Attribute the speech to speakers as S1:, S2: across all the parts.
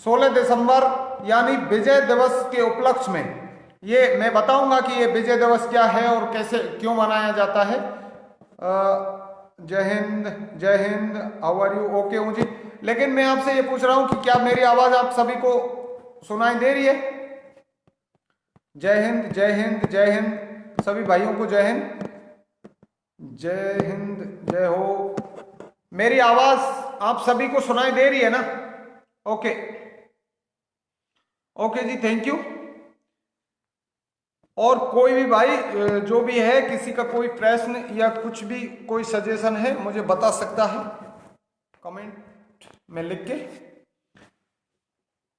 S1: 16 दिसंबर यानी विजय दिवस के उपलक्ष्य में ये मैं बताऊंगा कि ये विजय दिवस क्या है और कैसे क्यों मनाया जाता है। Jai Hind, how are you, okay हूँ जी। लेकिन मैं आपसे ये पूछ रहा हूं कि क्या मेरी आवाज आप सभी को सुनाई दे रही है? जय हिंद, जय हिंद, जय हिंद, सभी भाइयों को जय हिंद, जय हिंद, जय हो। मेरी आवाज आप सभी को सुनाई दे रही है ना? ओके ओके जी, थैंक यू। और कोई भी भाई जो भी है, किसी का कोई प्रश्न या कुछ भी कोई सजेशन है मुझे बता सकता है कमेंट में लिख के।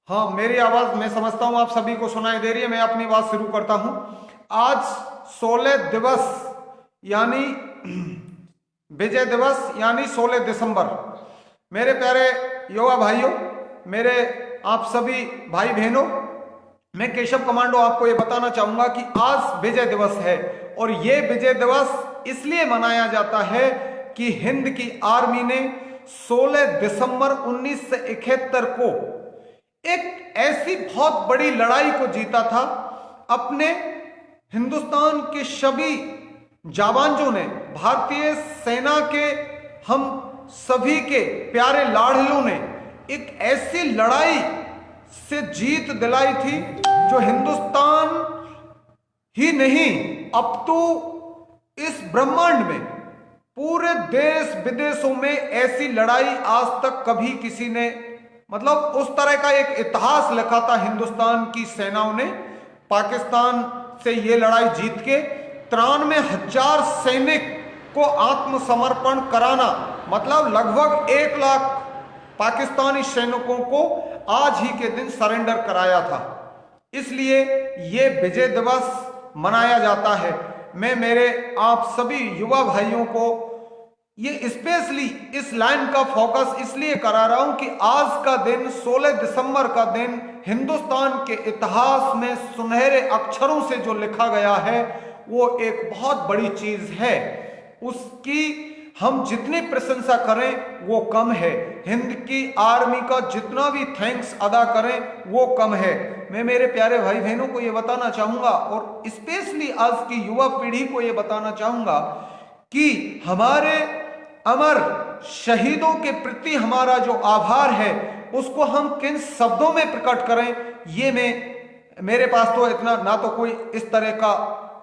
S1: हाँ, मेरी आवाज मैं समझता हूं आप सभी को सुनाई दे रही है। मैं अपनी बात शुरू करता हूं। आज 16 दिवस यानी विजय दिवस यानी 16 दिसंबर। मेरे प्यारे युवा भाइयों, मेरे आप सभी भाई बहनों, मैं केशव कमांडो आपको ये बताना चाहूंगा कि आज विजय दिवस है। और ये विजय दिवस इसलिए मनाया जाता है कि हिंद की आर्मी ने 16 दिसंबर 1971 को एक ऐसी बहुत बड़ी लड़ाई को जीता था। अपने हिंदुस्तान के सभी जाबांजों ने, भारतीय सेना के हम सभी के प्यारे लाडलों ने एक ऐसी लड़ाई से जीत दिलाई थी जो हिंदुस्तान ही नहीं, अब तो इस ब्रह्मांड में पूरे देश विदेशों में ऐसी लड़ाई आज तक कभी किसी ने, मतलब उस तरह का एक इतिहास लिखा था हिंदुस्तान की सेनाओं ने। पाकिस्तान से ये लड़ाई जीत के 93,000 सैनिक को आत्मसमर्पण कराना, मतलब लगभग 1 लाख पाकिस्तानी सैनिकों को आज ही के दिन सरेंडर कराया था। इसलिए ये विजय दिवस मनाया जाता है। मैं मेरे आप सभी युवा भाइयों को ये स्पेशली इस लाइन का फोकस इसलिए करा रहा हूं कि आज का दिन, 16 दिसंबर का दिन, हिंदुस्तान के इतिहास में सुनहरे अक्षरों से जो लिखा गया है वो एक बहुत बड़ी चीज है। उसकी हम जितनी प्रशंसा करें वो कम है। हिंद की आर्मी का जितना भी थैंक्स अदा करें वो कम है। मैं मेरे प्यारे भाई बहनों को ये बताना चाहूंगा और स्पेशली आज की युवा पीढ़ी को ये बताना चाहूंगा कि हमारे अमर शहीदों के प्रति हमारा जो आभार है उसको हम किन शब्दों में प्रकट करें, ये मेरे पास तो इतना ना तो कोई इस तरह का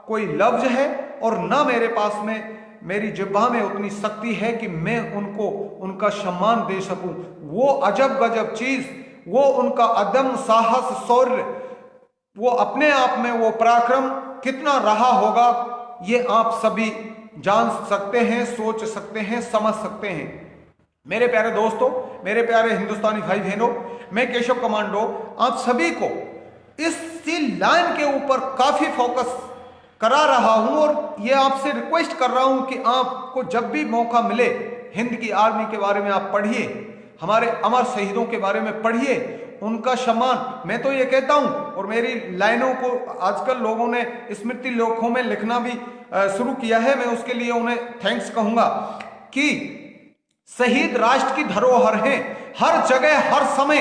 S1: कोई लफ्ज है और ना मेरे पास में मेरी जिह्वा में उतनी शक्ति है कि मैं उनको उनका सम्मान दे सकूं। वो अजब गजब चीज, वो उनका अदम साहस, शौर्य, वो अपने आप में वो पराक्रम कितना रहा होगा, ये आप सभी जान सकते हैं, सोच सकते हैं, समझ सकते हैं। मेरे प्यारे दोस्तों, मेरे प्यारे हिंदुस्तानी भाई बहनों, मैं केशव कमांडो आप सभी को इसी लाइन के ऊपर काफी फोकस करा रहा हूं और ये आपसे रिक्वेस्ट कर रहा हूं कि आपको जब भी मौका मिले हिंद की आर्मी के बारे में आप पढ़िए, हमारे अमर शहीदों के बारे में पढ़िए, उनका सम्मान। मैं तो ये कहता हूं और मेरी लाइनों को आजकल लोगों ने स्मृति लेखों में लिखना भी शुरू किया है, मैं उसके लिए उन्हें थैंक्स कहूंगा कि शहीद राष्ट्र की धरोहर हैं। हर जगह हर समय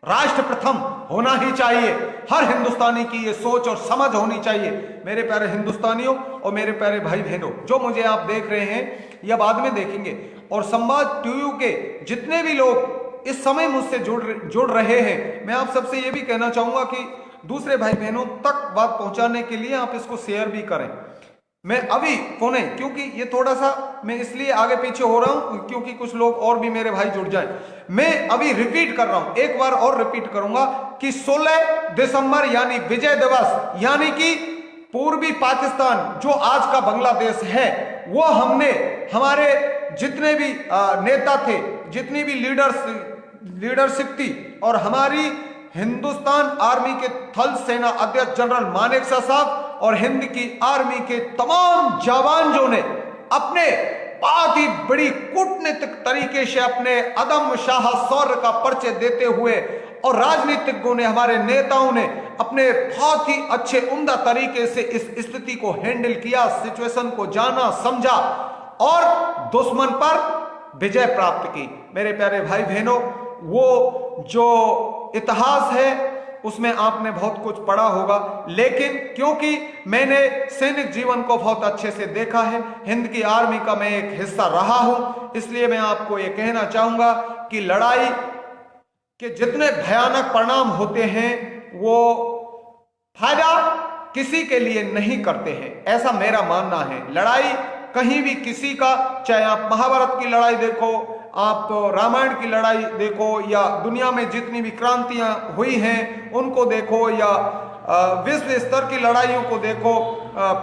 S1: राष्ट्र प्रथम होना ही चाहिए। हर हिंदुस्तानी की ये सोच और समझ होनी चाहिए। मेरे प्यारे हिंदुस्तानियों और मेरे प्यारे भाई बहनों, जो मुझे आप देख रहे हैं या बाद में देखेंगे, और संवाद टीवी के जितने भी लोग इस समय मुझसे जुड़ रहे हैं, मैं आप सबसे ये भी कहना चाहूंगा कि दूसरे भाई बहनों तक बात पहुंचाने के लिए आप इसको शेयर भी करें। मैं अभी पुणे, क्योंकि ये थोड़ा सा मैं इसलिए आगे पीछे हो रहा हूं क्योंकि कुछ लोग और भी मेरे भाई जुड़ जाएं। मैं अभी रिपीट कर रहा हूं, एक बार और रिपीट करूंगा कि 16 दिसंबर यानी विजय दिवस, यानी कि पूर्वी पाकिस्तान जो आज का बांग्लादेश है, वो हमने, हमारे जितने भी नेता थे, जितनी भी लीडरशिप थी, और हमारी हिंदुस्तान आर्मी के थल सेना अध्यक्ष जनरल मानेकशॉ साहब और हिंद की आर्मी के तमाम जवानों ने अपने बहुत ही बड़ी कूटनीतिक तरीके से अपने अदम्य साहस, शौर्य का परिचय देते हुए, और राजनीतिज्ञों ने, हमारे नेताओं ने अपने बहुत ही अच्छे उम्दा तरीके से इस स्थिति को हैंडल किया, सिचुएशन को जाना, समझा और दुश्मन पर विजय प्राप्त की। मेरे प्यारे भाई बहनों, वो जो इतिहास है उसमें आपने बहुत कुछ पढ़ा होगा, लेकिन क्योंकि मैंने सैनिक जीवन को बहुत अच्छे से देखा है, हिंद की आर्मी का मैं एक हिस्सा रहा हूं, इसलिए मैं आपको ये कहना चाहूंगा कि लड़ाई के जितने भयानक परिणाम होते हैं वो फायदा किसी के लिए नहीं करते हैं, ऐसा मेरा मानना है। लड़ाई कहीं भी किसी का, चाहे आप महाभारत की लड़ाई देखो, आप रामायण की लड़ाई देखो, या दुनिया में जितनी भी क्रांतियां हुई हैं उनको देखो, या विश्व स्तर की लड़ाइयों को देखो,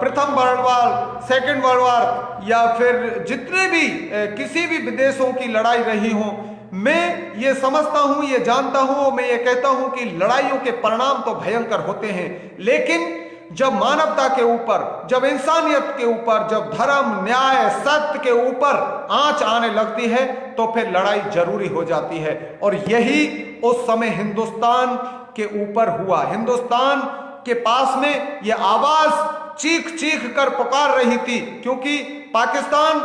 S1: प्रथम world war, second world war, या फिर जितने भी किसी भी विदेशों की लड़ाई रही हो, मैं ये समझता हूं, ये जानता हूं, मैं ये कहता हूं कि लड़ाइयों के परिणाम तो भयंकर होते हैं, लेकिन जब मानवता के ऊपर, जब इंसानियत के ऊपर, जब धर्म, न्याय, सत्य के ऊपर आंच आने लगती है तो फिर लड़ाई जरूरी हो जाती है। और यही उस समय हिंदुस्तान के ऊपर हुआ। हिंदुस्तान के पास में यह आवाज चीख चीख कर पुकार रही थी, क्योंकि पाकिस्तान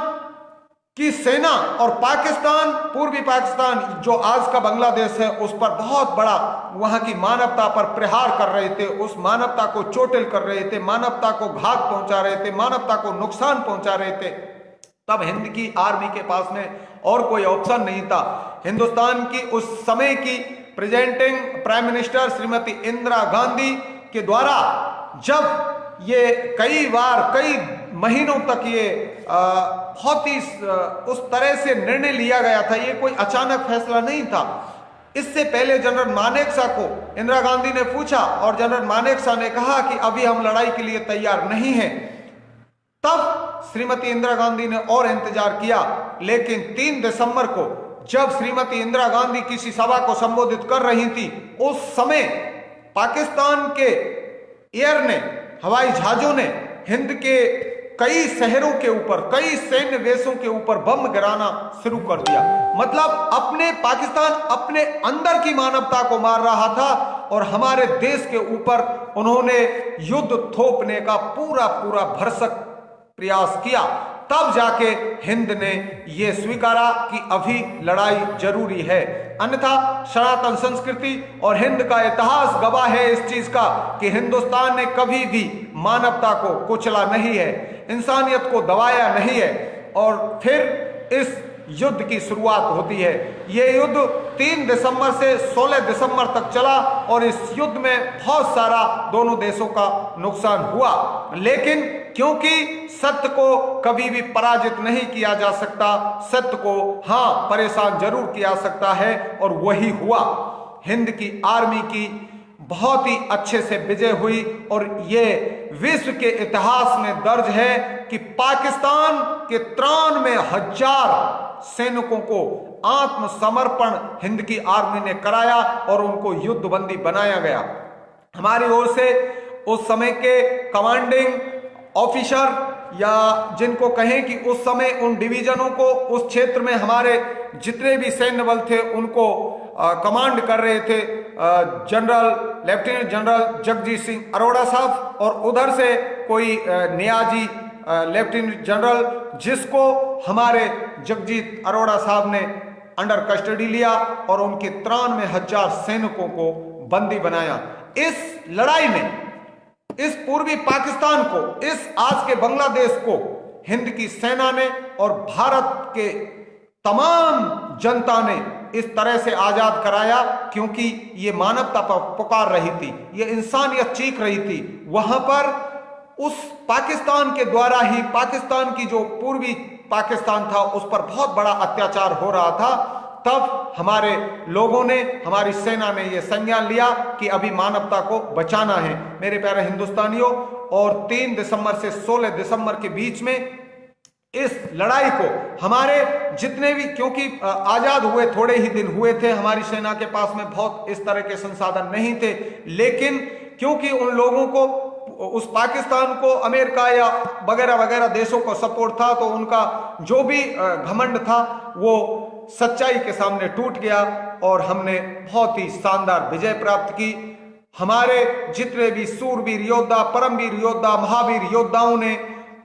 S1: की सेना और पाकिस्तान, पूर्वी पाकिस्तान जो आज का बांग्लादेश है, उस पर बहुत बड़ा वहां की मानवता पर प्रहार कर रहे थे, उस मानवता को चोटिल कर रहे थे, मानवता को घात पहुंचा रहे थे, मानवता को नुकसान पहुंचा रहे थे। तब हिंद की आर्मी के पास में और कोई ऑप्शन नहीं था। हिंदुस्तान की उस समय की presenting prime minister Shrimati Indira Gandhi के द्वारा जब ये कई बार, कई महीनों तक ये बहुत ही उस तरह से निर्णय लिया गया था, ये कोई अचानक फैसला नहीं था। इससे पहले जनरल मानेकशॉ को इंदिरा गांधी ने पूछा और जनरल मानेकशॉ ने कहा कि अभी हम लड़ाई के लिए तैयार नहीं हैं। तब श्रीमती इंदिरा गांधी ने और इंतजार किया, लेकिन 3 दिसंबर को जब श्रीमती इंदिरा गांधी किसी सभा को संबोधित कर रही थी, उस समय पाकिस्तान के एयर ने, हवाई जहाजों ने हिंद के कई शहरों के ऊपर, कई सैन्य बेसों के ऊपर बम गिराना शुरू कर दिया। मतलब अपने पाकिस्तान अपने अंदर की मानवता को मार रहा था और हमारे देश के ऊपर उन्होंने युद्ध थोपने का पूरा पूरा भरसक प्रयास किया। तब जाके हिंद ने यह स्वीकारा कि अभी लड़ाई जरूरी है, अन्यथा सनातन संस्कृति और हिंद का इतिहास गवाह है इस चीज का कि हिंदुस्तान ने कभी भी मानवता को कुचला नहीं है, इंसानियत को दबाया नहीं है। और फिर इस युद्ध की शुरुआत होती है। यह युद्ध 3 दिसंबर से 16 दिसंबर तक चला और इस युद्ध में बहुत सारा दोनों देशों का नुकसान हुआ, लेकिन क्योंकि सत्य को कभी भी पराजित नहीं किया जा सकता, सत्य को हां परेशान जरूर किया सकता है, और वही हुआ। हिंद की आर्मी की बहुत ही अच्छे से विजय हुई और यह विश्व के इतिहास में दर्ज है कि पाकिस्तान के 93,000 सैनिकों को आत्मसमर्पण हिंद की आर्मी ने कराया और उनको युद्धबंदी बनाया गया। हमारी ओर से उस समय के कमांडिंग ऑफिसर, या जिनको कहें कि उस समय उन डिवीजनों को, उस क्षेत्र में हमारे जितने भी सैन्य बल थे उनको कमांड कर रहे थे general, lieutenant general Jagjit Singh Arora साहब, और उधर से कोई नियाजी लेफ्टिनेंट जनरल, जिसको हमारे जगजीत अरोड़ा साहब ने अंडर कस्टडी लिया और उनके 93,000 सैनिकों को बंदी बनाया। इस लड़ाई में इस पूर्वी पाकिस्तान को, इस आज के बांग्लादेश को हिंद की सेना ने और भारत के तमाम जनता ने इस तरह से आजाद कराया, क्योंकि ये मानवता पर पुकार रही थी, ये इंसानियत चीख रही थी। वहां पर उस पाकिस्तान के द्वारा ही, पाकिस्तान की जो पूर्वी पाकिस्तान था उस पर बहुत बड़ा अत्याचार हो रहा था। तब हमारे लोगों ने, हमारी सेना ने यह संज्ञान लिया कि अभी मानवता को बचाना है। मेरे प्यारे हिंदुस्तानियों, और 3 दिसंबर से 16 दिसंबर के बीच में इस लड़ाई को हमारे जितने भी, क्योंकि आजाद हुए थोड़े ही दिन हुए थे, हमारी सेना के पास में बहुत इस तरह के संसाधन नहीं थे, लेकिन क्योंकि उन लोगों को, उस पाकिस्तान को अमेरिका या वगैरह वगैरह देशों को सपोर्ट था, तो उनका जो भी घमंड था वो सच्चाई के सामने टूट गया और हमने बहुत ही शानदार विजय प्राप्त की। हमारे जितने भी सूरवीर योद्धा, परमवीर योद्धा, महावीर योद्धाओं ने,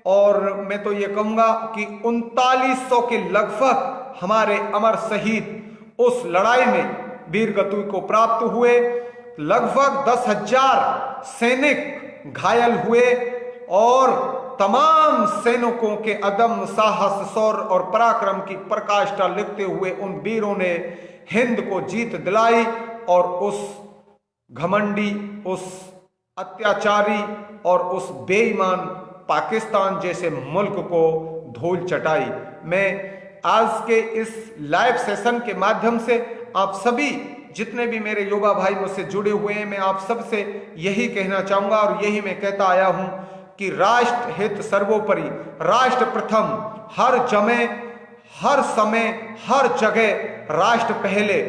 S1: और मैं तो ये कहूंगा कि 3900 के लगभग हमारे अमर शहीद उस लड़ाई में वीर गति को प्राप्त हुए। लगभग 10,000 सैनिक घायल हुए और तमाम सैनिकों के अदम्य साहस, शौर्य और पराक्रम की प्रकाष्ठा लिखते हुए उन वीरों ने हिंद को जीत दिलाई और उस घमंडी, उस अत्याचारी और उस बेईमान पाकिस्तान जैसे मुल्क को धूल चटाई। मैं आज के इस लाइव सेशन के माध्यम से आप सभी जितने भी मेरे युवा भाई मुझसे जुड़े हुए हैं, मैं आप सबसे यही कहना चाहूंगा और यही मैं कहता आया हूं कि राष्ट्र हित सर्वोपरि, राष्ट्र प्रथम, हर हर समय, हर जगह राष्ट्र पहले।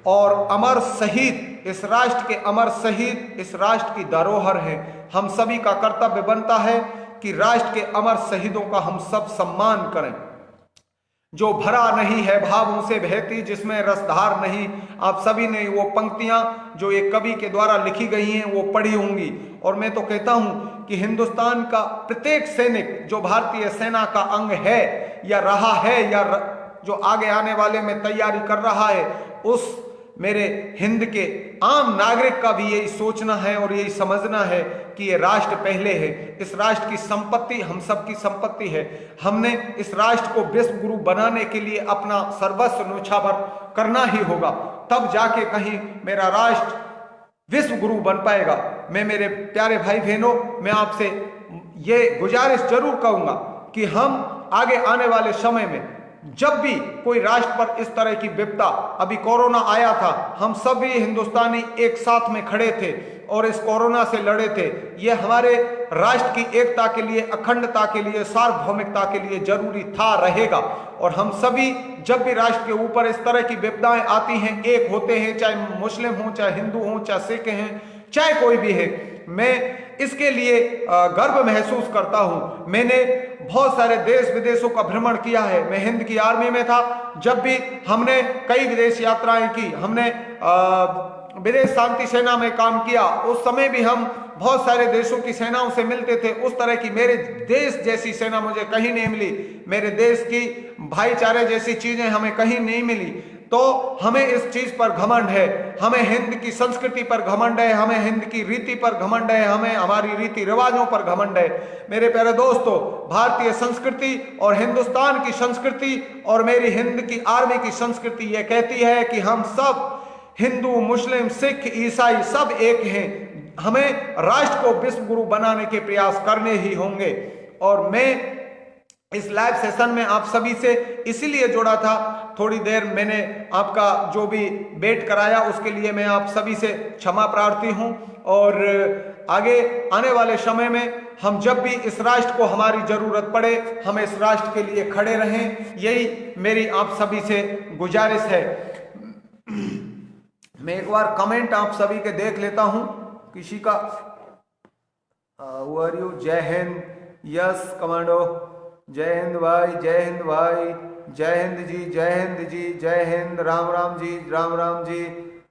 S1: और अमर शहीद, इस राष्ट्र के अमर शहीद इस राष्ट्र की धरोहर है। हम सभी का कर्तव्य बनता है कि राष्ट्र के अमर शहीदों का हम सब सम्मान करें। जो भरा नहीं है भावों से बहती, जिसमें रसधार नहीं। आप सभी ने वो पंक्तियां जो एक कवि के द्वारा लिखी गई हैं वो पढ़ी होंगी। और मैं तो कहता हूं कि हिंदुस्तान का प्रत्येक सैनिक जो भारतीय सेना का अंग है या रहा है या जो आगे आने वाले में तैयारी कर रहा है, उस मेरे हिंद के आम नागरिक का भी यही सोचना है और यही समझना है कि ये राष्ट्र पहले है। इस राष्ट्र की संपत्ति हम सबकी संपत्ति है। हमने इस राष्ट्र को विश्व गुरु बनाने के लिए अपना सर्वस्व न्योछावर करना ही होगा, तब जाके कहीं मेरा राष्ट्र विश्व गुरु बन पाएगा। मैं मेरे प्यारे भाई बहनों, मैं आपसे ये गुजारिश जरूर कहूंगा कि हम आगे आने वाले समय में जब भी कोई राष्ट्र पर इस तरह की विपदा, अभी कोरोना आया था, हम सभी हिंदुस्तानी एक साथ में खड़े थे और इस कोरोना से लड़े थे। ये हमारे राष्ट्र की एकता के लिए, अखंडता के लिए, सार्वभौमिकता के लिए जरूरी था, रहेगा। और हम सभी जब भी राष्ट्र के ऊपर इस तरह की विपदाएं आती हैं, एक होते हैं, चाहे मुस्लिम हो, चाहे हिंदू हो, चाहे सिख हैं, चाहे कोई भी है। मैं इसके लिए गर्व महसूस करता हूं। मैंने बहुत सारे देश विदेशों का भ्रमण किया है। मैं हिंद की आर्मी में था। जब भी हमने कई विदेश यात्राएं की, हमने विदेश शांति सेना में काम किया, उस समय भी हम बहुत सारे देशों की सेनाओं से मिलते थे। उस तरह की मेरे देश जैसी सेना मुझे कहीं नहीं मिली। मेरे देश की भाईचारे जैसी चीजें हमें कहीं नहीं मिली। तो हमें इस चीज पर घमंड है, हमें हिंद की संस्कृति पर घमंड है, हमें हिंद की रीति पर घमंड है, हमें हमारी रीति रिवाजों पर घमंड है। मेरे प्यारे दोस्तों, भारतीय संस्कृति और हिंदुस्तान की संस्कृति और मेरी हिंद की आर्मी की संस्कृति ये कहती है कि हम सब हिंदू, मुस्लिम, सिख, ईसाई सब एक हैं। हमें राष्ट्र को विश्व गुरु बनाने के प्रयास करने ही होंगे। और मैं इस लाइव सेशन में आप सभी से इसीलिए जुड़ा था। थोड़ी देर मैंने आपका जो भी वेट कराया उसके लिए मैं आप सभी से क्षमा प्रार्थी हूं। और आगे आने वाले समय में हम जब भी इस राष्ट्र को हमारी जरूरत पड़े, हम इस राष्ट्र के लिए खड़े रहें, यही मेरी आप सभी से गुजारिश है। मैं एक बार कमेंट आप सभी के देख लेता हूं। किसी का हु आर यू, जय हिंद, यस कमांडो, जय हिंद भाई, जय हिंद भाई, जय हिंद जी, जय हिंद जी, जय हिंद, राम राम जी, राम राम जी,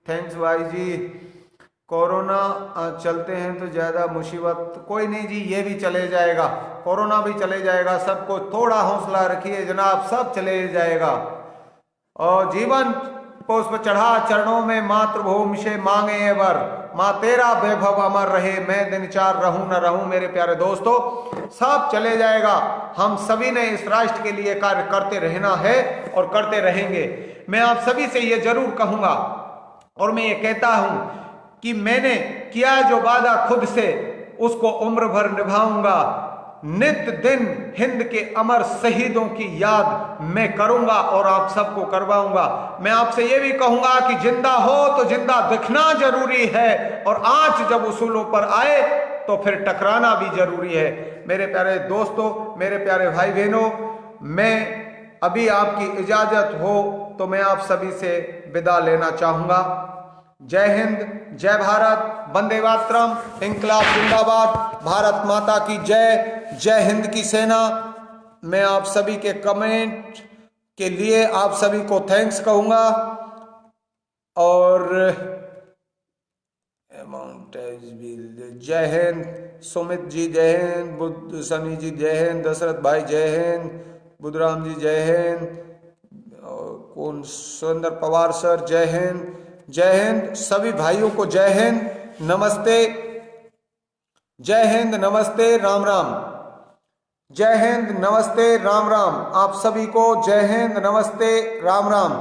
S1: थैंक्स भाई जी। कोरोना चलते हैं तो ज्यादा मुसीबत, कोई नहीं जी, ये भी चले जाएगा, कोरोना भी चले जाएगा। सबको थोड़ा हौसला रखिए जनाब, सब चले जाएगा। और जीवन पुष्प चढ़ा चरणों में, मातृभूमि से मांगे ये वर, माँ तेरा वैभव अमर रहे, मैं दिन चार रहूं न रहूं। मेरे प्यारे दोस्तों, सब चले जाएगा। हम सभी ने इस राष्ट्र के लिए कार्य करते रहना है और करते रहेंगे। मैं आप सभी से ये जरूर कहूंगा और मैं ये कहता हूं कि मैंने किया जो वादा खुद से, उसको उम्र भर निभाऊंगा। नित्य दिन हिंद के अमर शहीदों की याद मैं करूंगा और आप सबको करवाऊंगा। मैं आपसे यह भी कहूंगा कि जिंदा हो तो जिंदा दिखना जरूरी है, और आंच जब उसूलों पर आए तो फिर टकराना भी जरूरी है। मेरे प्यारे दोस्तों, मेरे प्यारे भाई बहनों, मैं अभी आपकी इजाजत हो तो मैं आप सभी से विदा लेना चाहूंगा। जय हिंद, जय भारत, वंदे मातरम, इंकलाब जिंदाबाद, भारत माता की जय, जय हिंद की सेना। मैं आप सभी के कमेंट के लिए आप सभी को थैंक्स कहूंगा। और जय हिंद, सुमित जी जय हिंद, बुद्ध सनी जी जय हिंद, दशरथ भाई जय हिंद, बुद्धराम जी जय हिंद। कौन, सुरेंद्र पवार सर, जय हिंद, जय हिंद। सभी भाइयों को जय हिंद, नमस्ते, जय हिंद, नमस्ते, राम राम, जय हिंद, नमस्ते, राम राम। आप सभी को जय हिंद, नमस्ते, Ram Ram.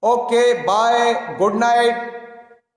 S1: Okay, bye, good night.